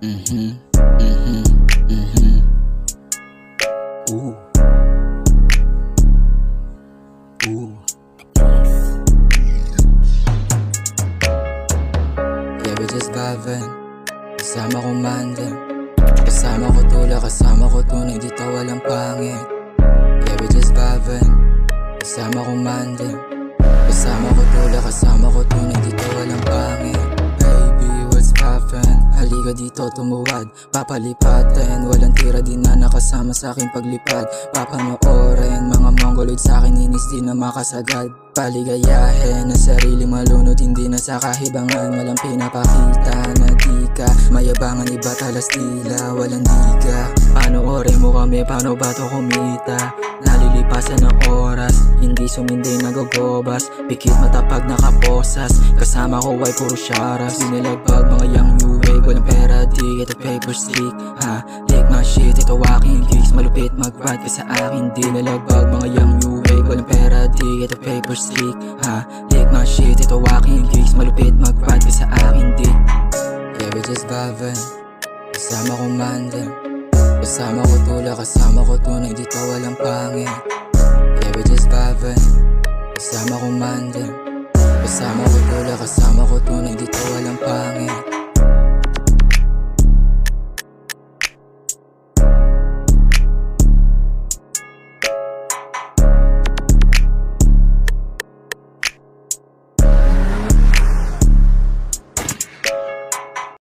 Mhm, mhm, mhm. Ooh. Ooh. Yeah, we just vibing. Kasama ko mandem. Kasama ko tula, kasama ko tunay, dito walang pangit. Yeah, we just vibing. Kasama ko mandem. Kasama ko tula, kasama ko tunay, dito walang pangit. Baby, what's poppin'? Halika dito tumuwad, papalipatin. Walang tira, di na nakasama sa aking paglipad. Papanoorin, mga mongoloid sa akin, inis di na makasagad. Paligayahin ang sarili malunod, hindi na sa kahibangan. Walang pinapakita na di ka mayabangan, iba talas tila, walang diga. Panoorin mo kami, paano ba to kumita? Nalilipasan ng oras, hindi sumindi nagogobas. Pikit matapag nakaposas, kasama ko ay puro syaras. Dinalagbag mga young new wave, walang pera di ito paper stick. Ha, take my shit, ito aking gigs. Malupit mag-ride ka sa akin, dinalagbag mga young new wave, walang pera di ito paper stick. Ha, take my shit, ito aking gigs. Malupit mag-ride ka sa akin di. Yeah, we just vibing. Kasama ko mandem. Kasama ko tula, kasama ko tunay, dito walang pangit. Yeah, we just vibing. Kasama ko mandem. Kasama ko tula, kasama ko tunay, dito walang pangit.